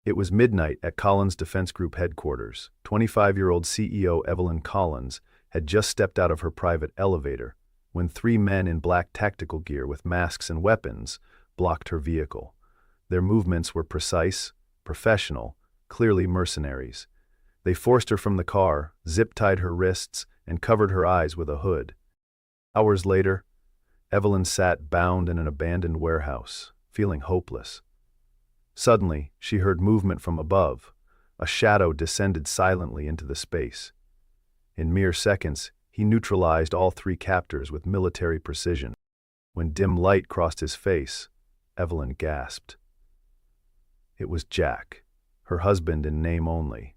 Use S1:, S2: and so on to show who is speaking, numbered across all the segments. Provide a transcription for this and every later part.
S1: It was midnight at Collins Defense Group headquarters. 25-year-old CEO Evelyn Collins had just stepped out of her private elevator when three men in black tactical gear with masks and weapons blocked her vehicle. Their movements were precise, professional, clearly mercenaries. They forced her from the car, zip-tied her wrists, and covered her eyes with a hood. Hours later, Evelyn sat bound in an abandoned warehouse, feeling hopeless. Suddenly, she heard movement from above. A shadow descended silently into the space. In mere seconds, he neutralized all three captors with military precision. When dim light crossed his face, Evelyn gasped. It was Jack, her husband in name only.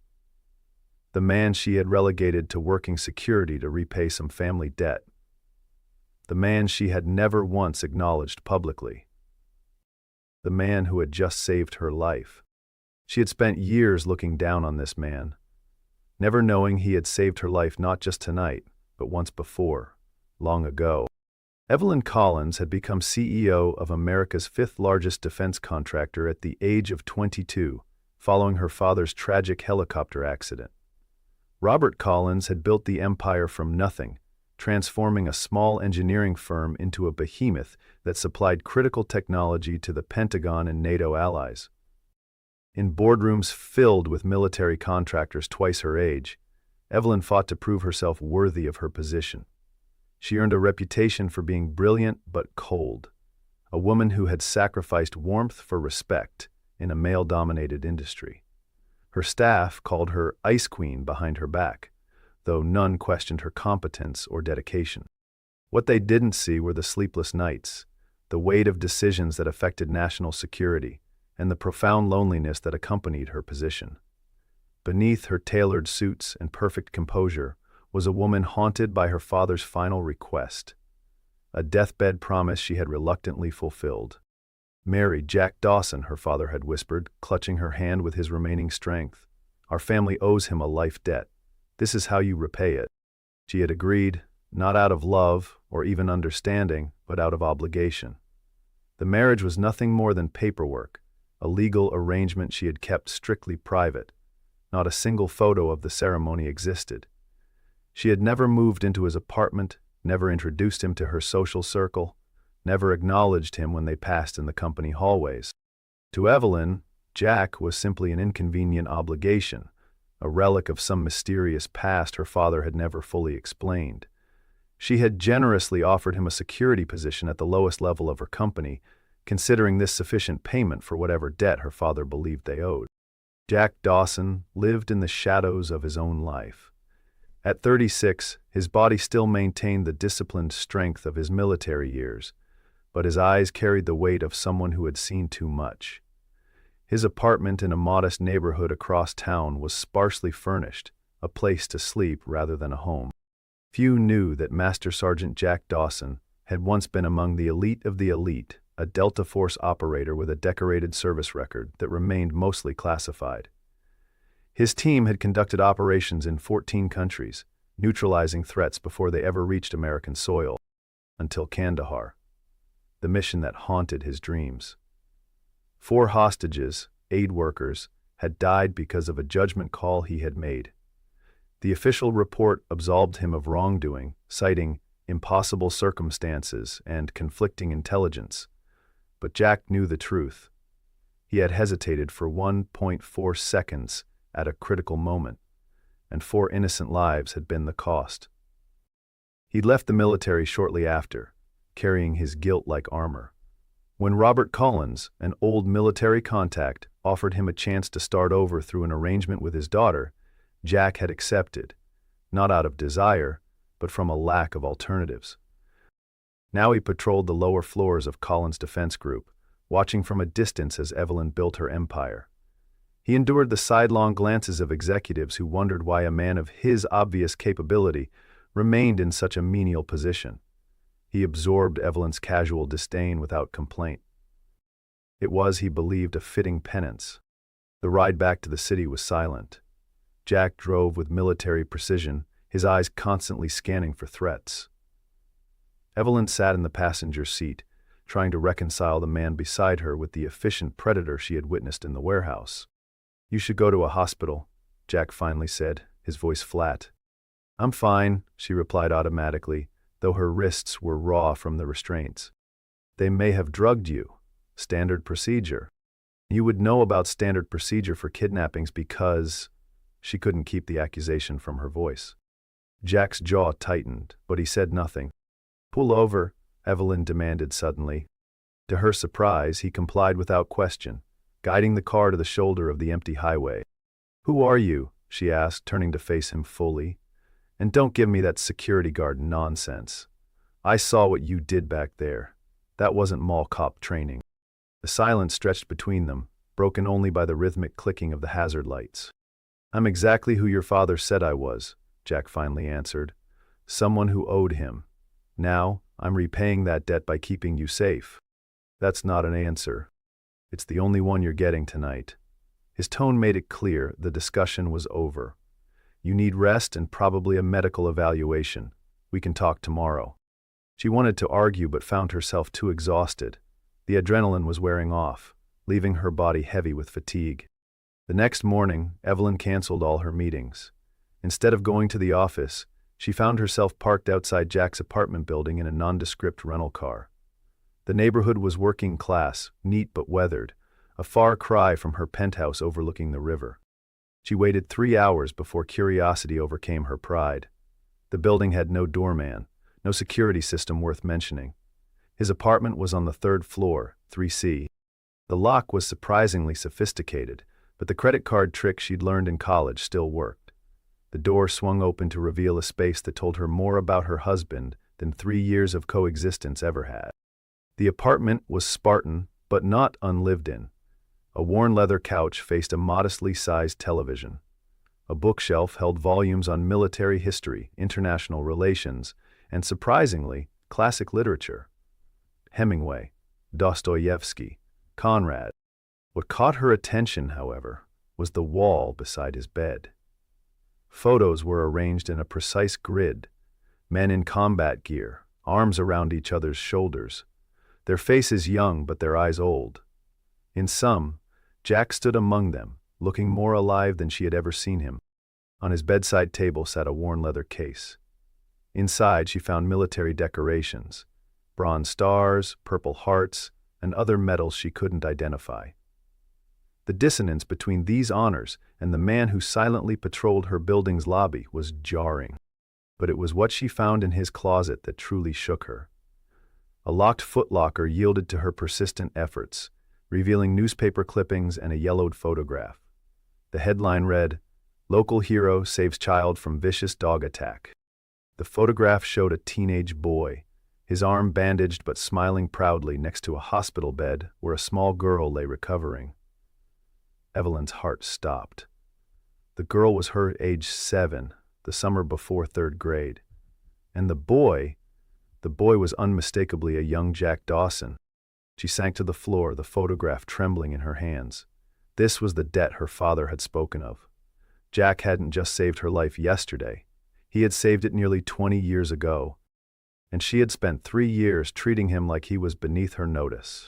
S1: The man she had relegated to working security to repay some family debt. The man she had never once acknowledged publicly. The man who had just saved her life. She had spent years looking down on this man, never knowing he had saved her life not just tonight, but once before, long ago. Evelyn Collins had become CEO of America's fifth-largest defense contractor at the age of 22, following her father's tragic helicopter accident. Robert Collins had built the empire from nothing, transforming a small engineering firm into a behemoth that supplied critical technology to the Pentagon and NATO allies. In boardrooms filled with military contractors twice her age, Evelyn fought to prove herself worthy of her position. She earned a reputation for being brilliant but cold, a woman who had sacrificed warmth for respect in a male-dominated industry. Her staff called her Ice Queen behind her back, though none questioned her competence or dedication. What they didn't see were the sleepless nights, the weight of decisions that affected national security, and the profound loneliness that accompanied her position. Beneath her tailored suits and perfect composure was a woman haunted by her father's final request, a deathbed promise she had reluctantly fulfilled. "Marry Jack Dawson," her father had whispered, clutching her hand with his remaining strength. "Our family owes him a life debt. This is how you repay it." She had agreed, not out of love or even understanding, but out of obligation. The marriage was nothing more than paperwork, a legal arrangement she had kept strictly private. Not a single photo of the ceremony existed. She had never moved into his apartment, never introduced him to her social circle, never acknowledged him when they passed in the company hallways. To Evelyn, Jack was simply an inconvenient obligation, a relic of some mysterious past her father had never fully explained. She had generously offered him a security position at the lowest level of her company, considering this sufficient payment for whatever debt her father believed they owed. Jack Dawson lived in the shadows of his own life. At 36, his body still maintained the disciplined strength of his military years, but his eyes carried the weight of someone who had seen too much. His apartment in a modest neighborhood across town was sparsely furnished, a place to sleep rather than a home. Few knew that Master Sergeant Jack Dawson had once been among the elite of the elite, a Delta Force operator with a decorated service record that remained mostly classified. His team had conducted operations in 14 countries, neutralizing threats before they ever reached American soil, until Kandahar, the mission that haunted his dreams. 4 hostages, aid workers, had died because of a judgment call he had made. The official report absolved him of wrongdoing, citing impossible circumstances and conflicting intelligence. But Jack knew the truth. He had hesitated for 1.4 seconds at a critical moment, and 4 innocent lives had been the cost. He left the military shortly after, carrying his guilt like armor. When Robert Collins, an old military contact, offered him a chance to start over through an arrangement with his daughter, Jack had accepted, not out of desire, but from a lack of alternatives. Now he patrolled the lower floors of Collins Defense Group, watching from a distance as Evelyn built her empire. He endured the sidelong glances of executives who wondered why a man of his obvious capability remained in such a menial position. He absorbed Evelyn's casual disdain without complaint. It was, he believed, a fitting penance. The ride back to the city was silent. Jack drove with military precision, his eyes constantly scanning for threats. Evelyn sat in the passenger seat, trying to reconcile the man beside her with the efficient predator she had witnessed in the warehouse. You should go to a hospital, Jack finally said, his voice flat. I'm fine, she replied automatically, though her wrists were raw from the restraints. They may have drugged you. Standard procedure. You would know about standard procedure for kidnappings because… She couldn't keep the accusation from her voice. Jack's jaw tightened, but he said nothing. Pull over, Evelyn demanded suddenly. To her surprise, he complied without question, guiding the car to the shoulder of the empty highway. Who are you? She asked, turning to face him fully. And don't give me that security guard nonsense. I saw what you did back there. That wasn't mall cop training. The silence stretched between them, broken only by the rhythmic clicking of the hazard lights. I'm exactly who your father said I was, Jack finally answered. Someone who owed him. Now, I'm repaying that debt by keeping you safe. That's not an answer. It's the only one you're getting tonight. His tone made it clear the discussion was over. You need rest and probably a medical evaluation. We can talk tomorrow. She wanted to argue but found herself too exhausted. The adrenaline was wearing off, leaving her body heavy with fatigue. The next morning, Evelyn canceled all her meetings. Instead of going to the office, she found herself parked outside Jack's apartment building in a nondescript rental car. The neighborhood was working class, neat but weathered, a far cry from her penthouse overlooking the river. She waited 3 hours before curiosity overcame her pride. The building had no doorman, no security system worth mentioning. His apartment was on the 3rd floor, 3C. The lock was surprisingly sophisticated, but the credit card trick she'd learned in college still worked. The door swung open to reveal a space that told her more about her husband than 3 years of coexistence ever had. The apartment was Spartan, but not unlived in. A worn leather couch faced a modestly sized television. A bookshelf held volumes on military history, international relations, and surprisingly, classic literature. Hemingway, Dostoevsky, Conrad. What caught her attention, however, was the wall beside his bed. Photos were arranged in a precise grid, men in combat gear, arms around each other's shoulders, their faces young but their eyes old. In some, Jack stood among them, looking more alive than she had ever seen him. On his bedside table sat a worn leather case. Inside she found military decorations, bronze stars, purple hearts, and other medals she couldn't identify. The dissonance between these honors and the man who silently patrolled her building's lobby was jarring. But it was what she found in his closet that truly shook her. A locked footlocker yielded to her persistent efforts, revealing newspaper clippings and a yellowed photograph. The headline read, "Local hero saves child from vicious dog attack." The photograph showed a teenage boy, his arm bandaged but smiling proudly next to a hospital bed where a small girl lay recovering. Evelyn's heart stopped. The girl was her age 7, the summer before 3rd grade. And the boy was unmistakably a young Jack Dawson. She sank to the floor, the photograph trembling in her hands. This was the debt her father had spoken of. Jack hadn't just saved her life yesterday. He had saved it nearly 20 years ago. And she had spent 3 years treating him like he was beneath her notice.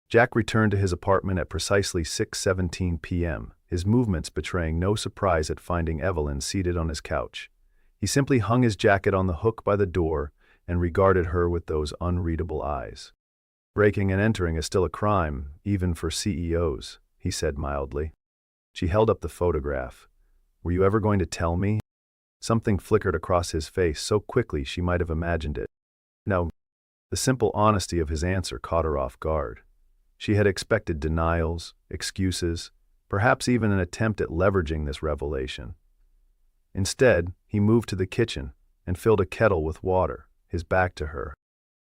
S1: Jack returned to his apartment at precisely 6:17 p.m., his movements betraying no surprise at finding Evelyn seated on his couch. He simply hung his jacket on the hook by the door and regarded her with those unreadable eyes. "Breaking and entering is still a crime, even for CEOs," he said mildly. She held up the photograph. "Were you ever going to tell me?" Something flickered across his face so quickly she might have imagined it. No. The simple honesty of his answer caught her off guard. She had expected denials, excuses, perhaps even an attempt at leveraging this revelation. Instead, he moved to the kitchen and filled a kettle with water, his back to her.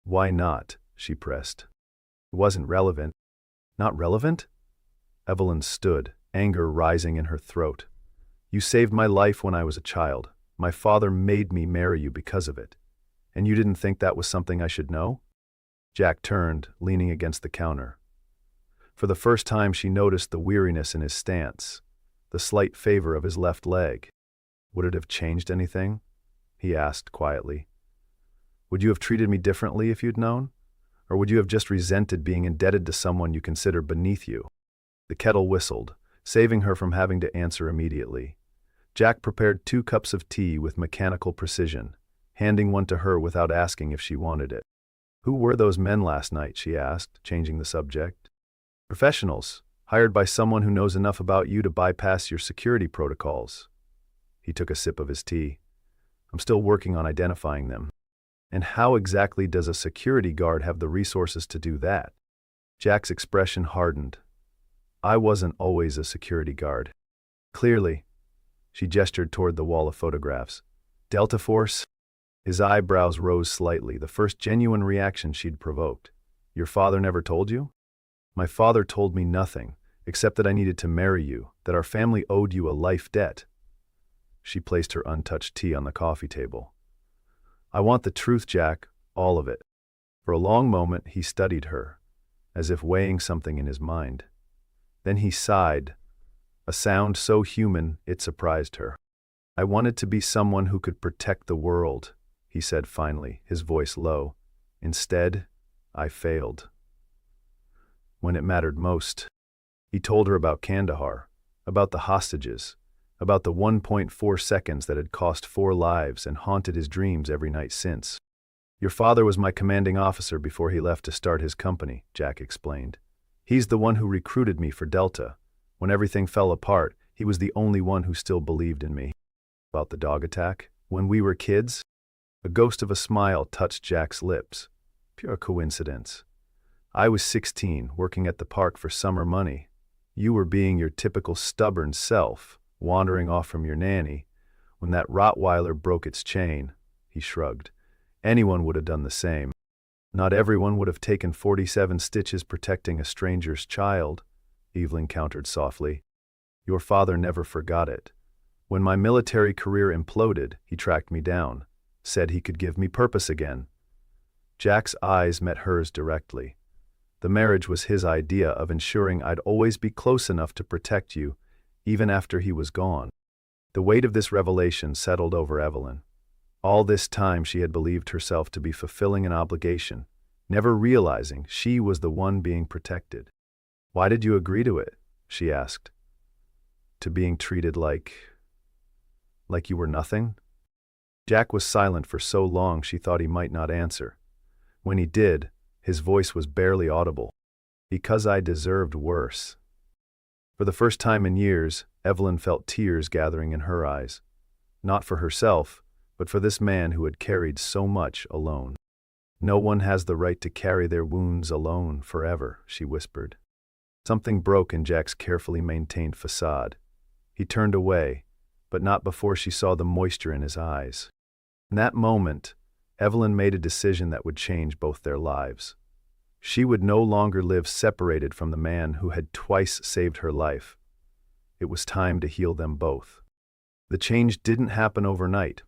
S1: "Why not?" she pressed. It wasn't relevant. Not relevant? Evelyn stood, anger rising in her throat. "You saved my life when I was a child. My father made me marry you because of it. And you didn't think that was something I should know?" Jack turned, leaning against the counter. For the first time she noticed the weariness in his stance, the slight favor of his left leg. "Would it have changed anything?" he asked quietly. "Would you have treated me differently if you'd known? Or would you have just resented being indebted to someone you consider beneath you?" The kettle whistled, saving her from having to answer immediately. Jack prepared 2 cups of tea with mechanical precision, handing one to her without asking if she wanted it. "Who were those men last night?" she asked, changing the subject. "Professionals, hired by someone who knows enough about you to bypass your security protocols." He took a sip of his tea. "I'm still working on identifying them." "And how exactly does a security guard have the resources to do that?" Jack's expression hardened. "I wasn't always a security guard." "Clearly." She gestured toward the wall of photographs. "Delta Force?" His eyebrows rose slightly, the first genuine reaction she'd provoked. "Your father never told you?" "My father told me nothing, except that I needed to marry you, that our family owed you a life debt." She placed her untouched tea on the coffee table. "I want the truth, Jack, all of it." For a long moment he studied her, as if weighing something in his mind. Then he sighed, a sound so human it surprised her. "I wanted to be someone who could protect the world," he said finally, his voice low. "Instead, I failed. When it mattered most." He told her about Kandahar, about the hostages, about the 1.4 seconds that had cost 4 lives and haunted his dreams every night since. "Your father was my commanding officer before he left to start his company," Jack explained. "He's the one who recruited me for Delta. When everything fell apart, he was the only one who still believed in me." "About the dog attack? When we were kids?" A ghost of a smile touched Jack's lips. "Pure coincidence. I was 16, working at the park for summer money. You were being your typical stubborn self, wandering off from your nanny. When that Rottweiler broke its chain," he shrugged, "anyone would have done the same." "Not everyone would have taken 47 stitches protecting a stranger's child," Evelyn countered softly. "Your father never forgot it. When my military career imploded, he tracked me down, said he could give me purpose again." Jack's eyes met hers directly. "The marriage was his idea of ensuring I'd always be close enough to protect you, even after he was gone." The weight of this revelation settled over Evelyn. All this time she had believed herself to be fulfilling an obligation, never realizing she was the one being protected. "Why did you agree to it?" she asked. "To being treated like you were nothing?" Jack was silent for so long she thought he might not answer. When he did, his voice was barely audible. "Because I deserved worse." For the first time in years, Evelyn felt tears gathering in her eyes. Not for herself, but for this man who had carried so much alone. "No one has the right to carry their wounds alone forever," she whispered. Something broke in Jack's carefully maintained facade. He turned away, but not before she saw the moisture in his eyes. In that moment, Evelyn made a decision that would change both their lives. She would no longer live separated from the man who had twice saved her life. It was time to heal them both. The change didn't happen overnight.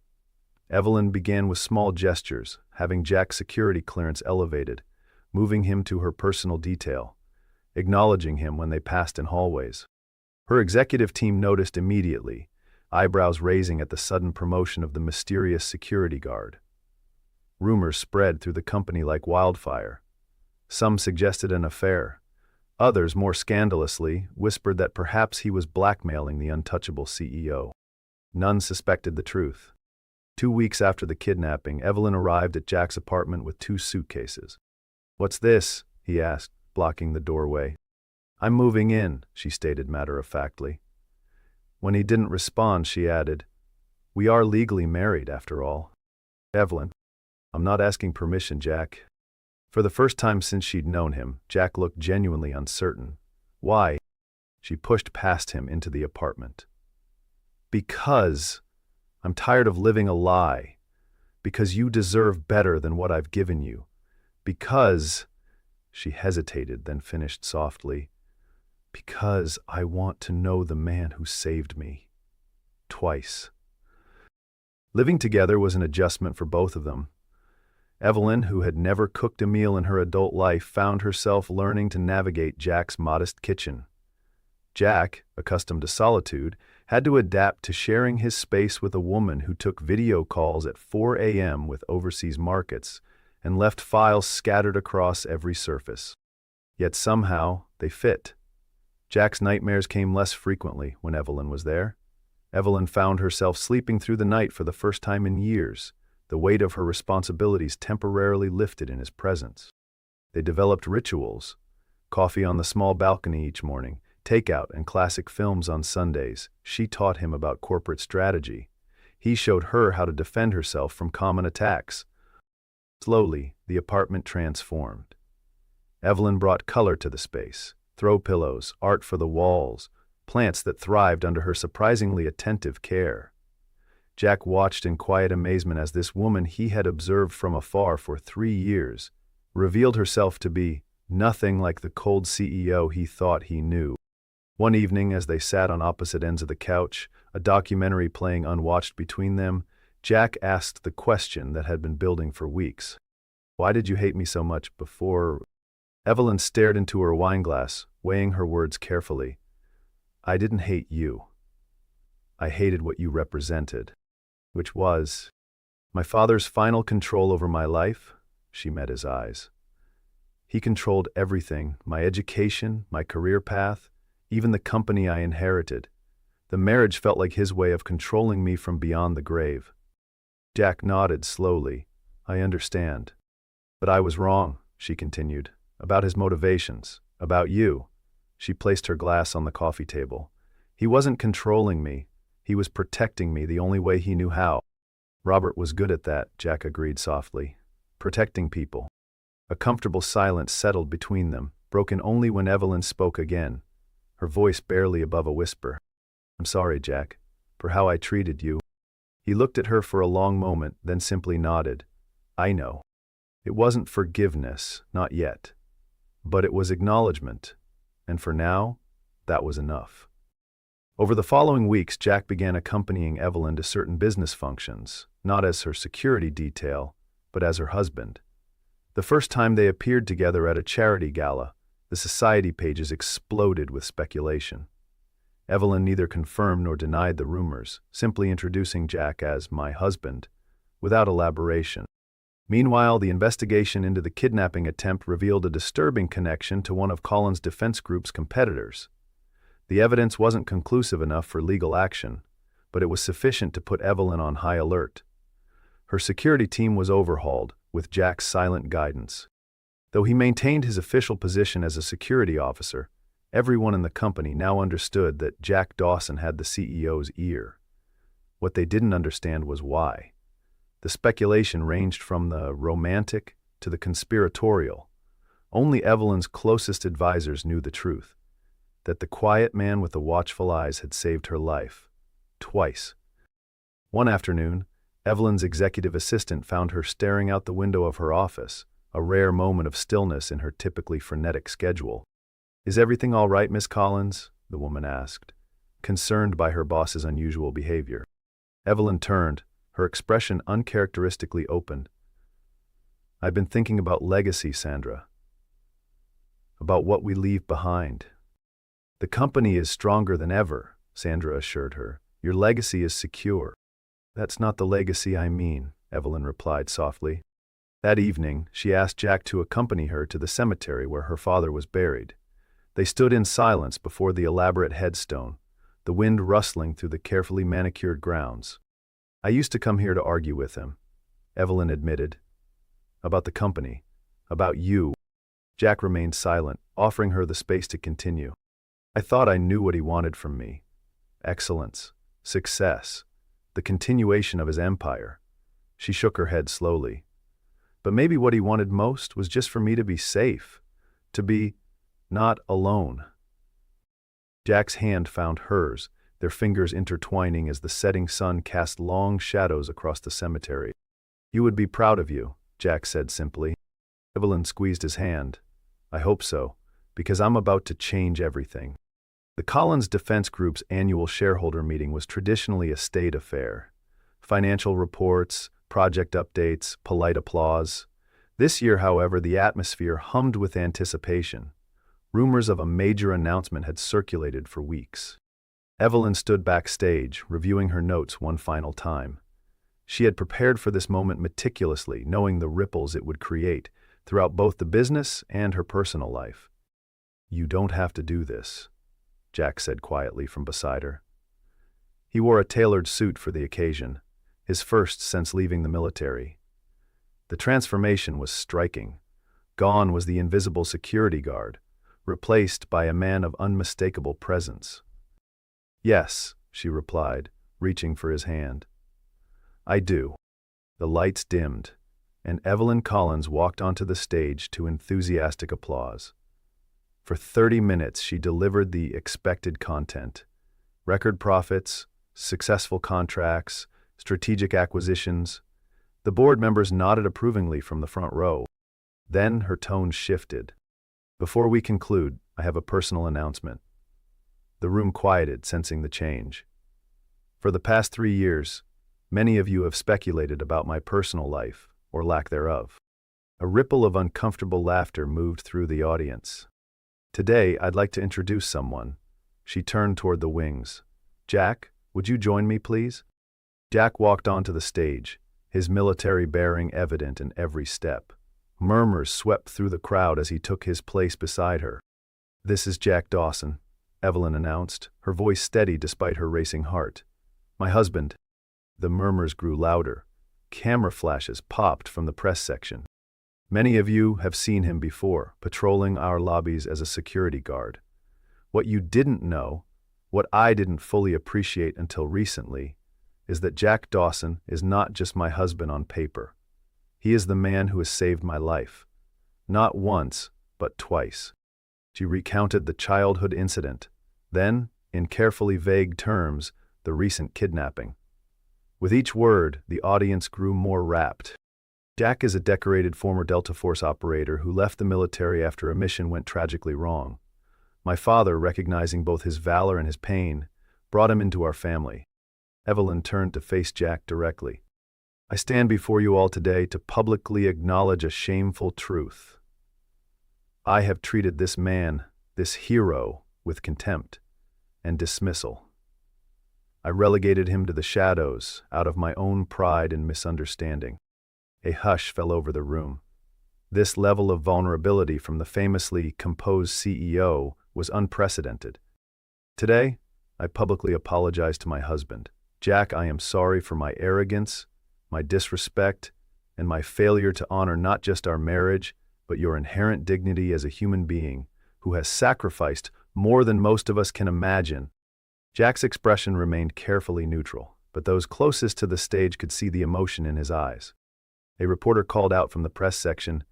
S1: Evelyn began with small gestures, having Jack's security clearance elevated, moving him to her personal detail, acknowledging him when they passed in hallways. Her executive team noticed immediately, eyebrows raising at the sudden promotion of the mysterious security guard. Rumors spread through the company like wildfire. Some suggested an affair. Others, more scandalously, whispered that perhaps he was blackmailing the untouchable CEO. None suspected the truth. 2 weeks after the kidnapping, Evelyn arrived at Jack's apartment with 2 suitcases. "What's this?" he asked, blocking the doorway. "I'm moving in," she stated matter-of-factly. When he didn't respond, she added, "We are legally married, after all." "Evelyn, I'm not asking permission, Jack." For the first time since she'd known him, Jack looked genuinely uncertain. "Why?" She pushed past him into the apartment. "Because I'm tired of living a lie. Because you deserve better than what I've given you. Because," she hesitated, then finished softly, "because I want to know the man who saved me. Twice." Living together was an adjustment for both of them. Evelyn, who had never cooked a meal in her adult life, found herself learning to navigate Jack's modest kitchen. Jack, accustomed to solitude, had to adapt to sharing his space with a woman who took video calls at 4 a.m. with overseas markets and left files scattered across every surface. Yet somehow they fit. Jack's nightmares came less frequently when Evelyn was there. Evelyn found herself sleeping through the night for the first time in years. The weight of her responsibilities temporarily lifted in his presence. They developed rituals: coffee on the small balcony each morning, takeout and classic films on Sundays. She taught him about corporate strategy. He showed her how to defend herself from common attacks. Slowly, the apartment transformed. Evelyn brought color to the space: throw pillows, art for the walls, plants that thrived under her surprisingly attentive care. Jack watched in quiet amazement as this woman he had observed from afar for 3 years revealed herself to be nothing like the cold CEO he thought he knew. One evening, as they sat on opposite ends of the couch, a documentary playing unwatched between them, Jack asked the question that had been building for weeks. "Why did you hate me so much before?" Evelyn stared into her wineglass, weighing her words carefully. "I didn't hate you. I hated what you represented." Which was my father's final control over my life. She met his eyes. He controlled everything: my education, my career path, even the company I inherited. The marriage felt like his way of controlling me from beyond the grave. Jack nodded slowly. "I understand. But I was wrong," she continued, "about his motivations, about you." She placed her glass on the coffee table. "He wasn't controlling me. He was protecting me the only way he knew how." Robert was good at that, Jack agreed softly. Protecting people. A comfortable silence settled between them, broken only when Evelyn spoke again, her voice barely above a whisper. "I'm sorry, Jack, for how I treated you." He looked at her for a long moment, then simply nodded. "I know." It wasn't forgiveness, not yet. But it was acknowledgement, and for now, that was enough. Over the following weeks, Jack began accompanying Evelyn to certain business functions, not as her security detail, but as her husband. The first time they appeared together at a charity gala, the society pages exploded with speculation. Evelyn neither confirmed nor denied the rumors, simply introducing Jack as "my husband," without elaboration. Meanwhile, the investigation into the kidnapping attempt revealed a disturbing connection to one of Collins Defense Group's competitors. The evidence wasn't conclusive enough for legal action, but it was sufficient to put Evelyn on high alert. Her security team was overhauled, with Jack's silent guidance. Though he maintained his official position as a security officer, everyone in the company now understood that Jack Dawson had the CEO's ear. What they didn't understand was why. The speculation ranged from the romantic to the conspiratorial. Only Evelyn's closest advisors knew the truth: that the quiet man with the watchful eyes had saved her life. Twice. One afternoon, Evelyn's executive assistant found her staring out the window of her office, a rare moment of stillness in her typically frenetic schedule. "Is everything all right, Miss Collins?" the woman asked, concerned by her boss's unusual behavior. Evelyn turned, her expression uncharacteristically open. "I've been thinking about legacy, Sandra. About what we leave behind." "The company is stronger than ever," Sandra assured her. "Your legacy is secure." "That's not the legacy I mean," Evelyn replied softly. That evening, she asked Jack to accompany her to the cemetery where her father was buried. They stood in silence before the elaborate headstone, the wind rustling through the carefully manicured grounds. "I used to come here to argue with him," Evelyn admitted. "About the company. About you." Jack remained silent, offering her the space to continue. "I thought I knew what he wanted from me. Excellence. Success. The continuation of his empire." She shook her head slowly. "But maybe what he wanted most was just for me to be safe. To be not alone." Jack's hand found hers, their fingers intertwining as the setting sun cast long shadows across the cemetery. "You would be proud of you," Jack said simply. Evelyn squeezed his hand. "I hope so, because I'm about to change everything." The Collins Defense Group's annual shareholder meeting was traditionally a state affair. Financial reports, project updates, polite applause. This year, however, the atmosphere hummed with anticipation. Rumors of a major announcement had circulated for weeks. Evelyn stood backstage, reviewing her notes one final time. She had prepared for this moment meticulously, knowing the ripples it would create throughout both the business and her personal life. "You don't have to do this," Jack said quietly from beside her. He wore a tailored suit for the occasion, his first since leaving the military. The transformation was striking. Gone was the invisible security guard, replaced by a man of unmistakable presence. "Yes," she replied, reaching for his hand. "I do." The lights dimmed, and Evelyn Collins walked onto the stage to enthusiastic applause. For 30 minutes she delivered the expected content: record profits, successful contracts, strategic acquisitions. The board members nodded approvingly from the front row. Then her tone shifted. "Before we conclude, I have a personal announcement." The room quieted, sensing the change. "For the past 3 years, many of you have speculated about my personal life, or lack thereof." A ripple of uncomfortable laughter moved through the audience. "Today, I'd like to introduce someone." She turned toward the wings. "Jack, would you join me, please?" Jack walked onto the stage, his military bearing evident in every step. Murmurs swept through the crowd as he took his place beside her. "This is Jack Dawson," Evelyn announced, her voice steady despite her racing heart. "My husband." The murmurs grew louder. Camera flashes popped from the press section. "Many of you have seen him before, patrolling our lobbies as a security guard. What you didn't know, what I didn't fully appreciate until recently, is that Jack Dawson is not just my husband on paper. He is the man who has saved my life. Not once, but twice." She recounted the childhood incident, then, in carefully vague terms, the recent kidnapping. With each word, the audience grew more rapt. "Jack is a decorated former Delta Force operator who left the military after a mission went tragically wrong. My father, recognizing both his valor and his pain, brought him into our family." Evelyn turned to face Jack directly. "I stand before you all today to publicly acknowledge a shameful truth. I have treated this man, this hero, with contempt and dismissal. I relegated him to the shadows out of my own pride and misunderstanding." A hush fell over the room. This level of vulnerability from the famously composed CEO was unprecedented. "Today, I publicly apologize to my husband. Jack, I am sorry for my arrogance, my disrespect, and my failure to honor not just our marriage, but your inherent dignity as a human being who has sacrificed more than most of us can imagine." Jack's expression remained carefully neutral, but those closest to the stage could see the emotion in his eyes. A reporter called out from the press section,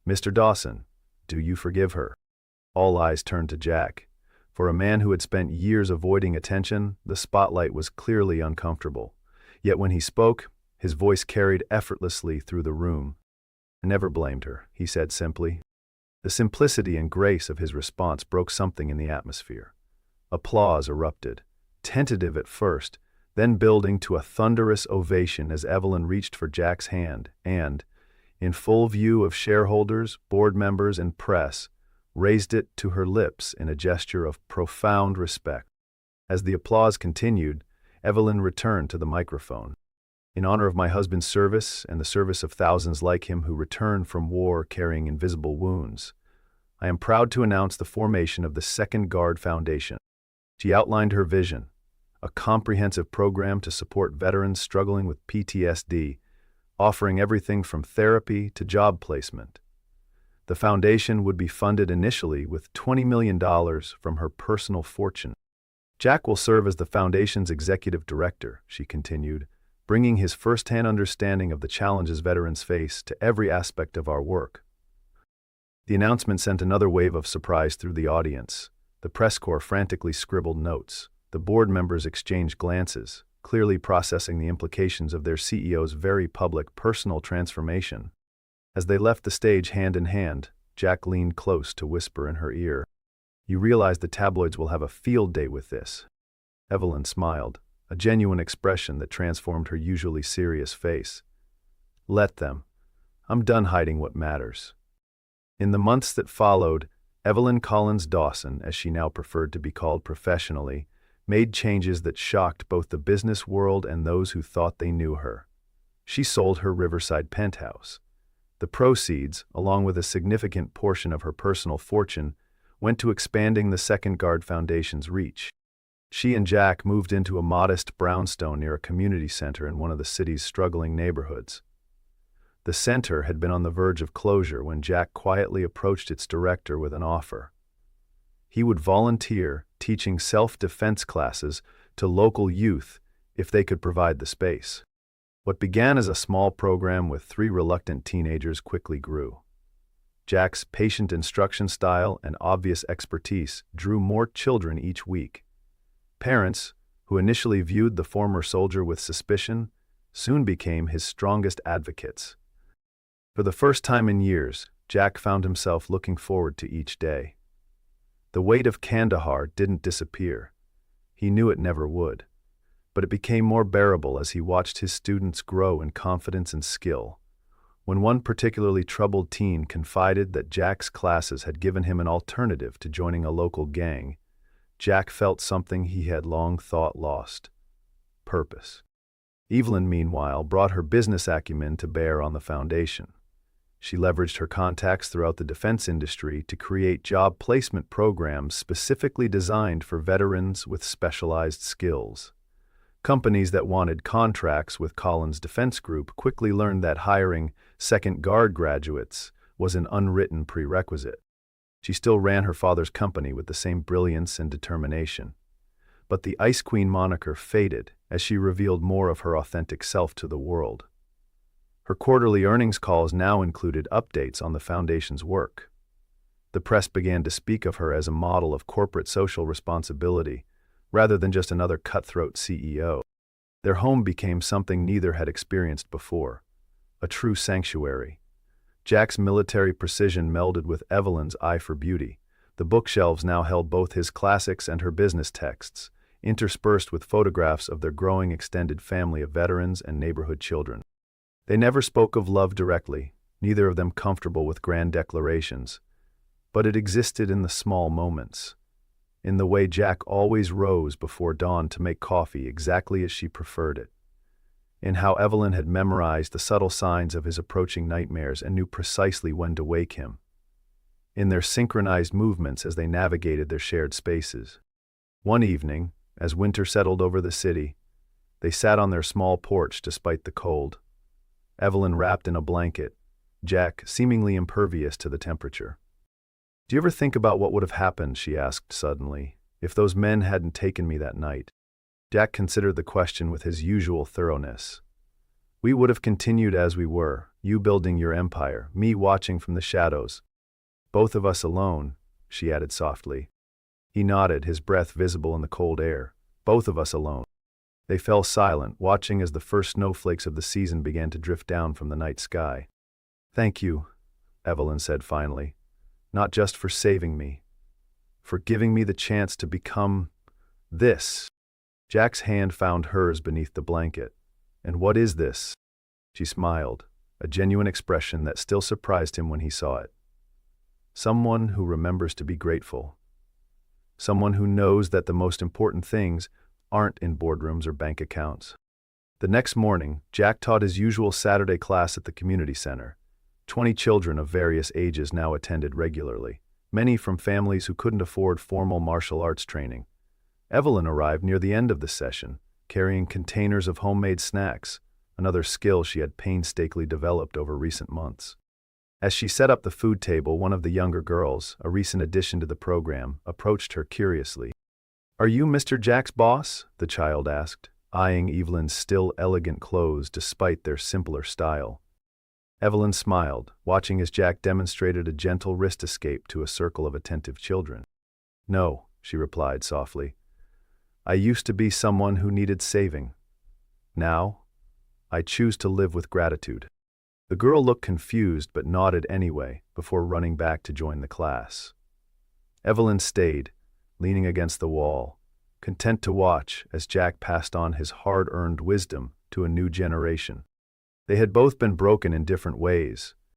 S1: "Mr. Dawson, do you forgive her?" All eyes turned to Jack. For a man who had spent years avoiding attention, the spotlight was clearly uncomfortable. Yet when he spoke, his voice carried effortlessly through the room. "I never blamed her," he said simply. The simplicity and grace of his response broke something in the atmosphere. Applause erupted, tentative at first, then building to a thunderous ovation as Evelyn reached for Jack's hand and, in full view of shareholders, board members, and press, raised it to her lips in a gesture of profound respect. As the applause continued, Evelyn returned to the microphone. "In honor of my husband's service and the service of thousands like him who return from war carrying invisible wounds, I am proud to announce the formation of the Second Guard Foundation." She outlined her vision: a comprehensive program to support veterans struggling with PTSD, offering everything from therapy to job placement. The foundation would be funded initially with $20 million from her personal fortune. "Jack will serve as the foundation's executive director," she continued, bringing his first-hand understanding of the challenges veterans face to every aspect of our work. The announcement sent another wave of surprise through the audience. The press corps frantically scribbled notes. The board members exchanged glances, clearly processing the implications of their CEO's very public personal transformation. As they left the stage hand in hand, Jack leaned close to whisper in her ear, "You realize the tabloids will have a field day with this." Evelyn smiled, a genuine expression that transformed her usually serious face. "Let them. I'm done hiding what matters." In the months that followed, Evelyn Collins Dawson, as she now preferred to be called professionally, made changes that shocked both the business world and those who thought they knew her. She sold her Riverside penthouse. The proceeds, along with a significant portion of her personal fortune, went to expanding the Second Guard Foundation's reach. She and Jack moved into a modest brownstone near a community center in one of the city's struggling neighborhoods. The center had been on the verge of closure when Jack quietly approached its director with an offer. He would volunteer teaching self-defense classes to local youth if they could provide the space. What began as a small program with 3 reluctant teenagers quickly grew. Jack's patient instruction style and obvious expertise drew more children each week. Parents, who initially viewed the former soldier with suspicion, soon became his strongest advocates. For the first time in years, Jack found himself looking forward to each day. The weight of Kandahar didn't disappear. He knew it never would. But it became more bearable as he watched his students grow in confidence and skill. When one particularly troubled teen confided that Jack's classes had given him an alternative to joining a local gang, Jack felt something he had long thought lost: purpose. Evelyn, meanwhile, brought her business acumen to bear on the foundation. She leveraged her contacts throughout the defense industry to create job placement programs specifically designed for veterans with specialized skills. Companies that wanted contracts with Collins Defense Group quickly learned that hiring Second Guard graduates was an unwritten prerequisite. She still ran her father's company with the same brilliance and determination. But the Ice Queen moniker faded as she revealed more of her authentic self to the world. Her quarterly earnings calls now included updates on the foundation's work. The press began to speak of her as a model of corporate social responsibility, rather than just another cutthroat CEO. Their home became something neither had experienced before: a true sanctuary. Jack's military precision melded with Evelyn's eye for beauty. The bookshelves now held both his classics and her business texts, interspersed with photographs of their growing extended family of veterans and neighborhood children. They never spoke of love directly, neither of them comfortable with grand declarations, but it existed in the small moments, in the way Jack always rose before dawn to make coffee exactly as she preferred it, in how Evelyn had memorized the subtle signs of his approaching nightmares and knew precisely when to wake him, in their synchronized movements as they navigated their shared spaces. One evening, as winter settled over the city, they sat on their small porch despite the cold. Evelyn wrapped in a blanket, Jack seemingly impervious to the temperature. "Do you ever think about what would have happened," she asked suddenly, "if those men hadn't taken me that night?" Jack considered the question with his usual thoroughness. "We would have continued as we were, you building your empire, me watching from the shadows. Both of us alone," she added softly. He nodded, his breath visible in the cold air. "Both of us alone." They fell silent, watching as the first snowflakes of the season began to drift down from the night sky. "Thank you," Evelyn said finally, "not just for saving me, for giving me the chance to become this." Jack's hand found hers beneath the blanket. "And what is this?" She smiled, a genuine expression that still surprised him when he saw it. "Someone who remembers to be grateful. Someone who knows that the most important things aren't in boardrooms or bank accounts." The next morning, Jack taught his usual Saturday class at the community center. 20 children of various ages now attended regularly, many from families who couldn't afford formal martial arts training. Evelyn arrived near the end of the session, carrying containers of homemade snacks, another skill she had painstakingly developed over recent months. As she set up the food table, one of the younger girls, a recent addition to the program, approached her curiously. "Are you Mr. Jack's boss?" the child asked, eyeing Evelyn's still elegant clothes despite their simpler style. Evelyn smiled, watching as Jack demonstrated a gentle wrist escape to a circle of attentive children. "No," she replied softly. "I used to be someone who needed saving. Now, I choose to live with gratitude." The girl looked confused but nodded anyway, before running back to join the class. Evelyn stayed, leaning against the wall, content to watch as Jack passed on his hard-earned wisdom to a new generation. They had both been broken in different ways,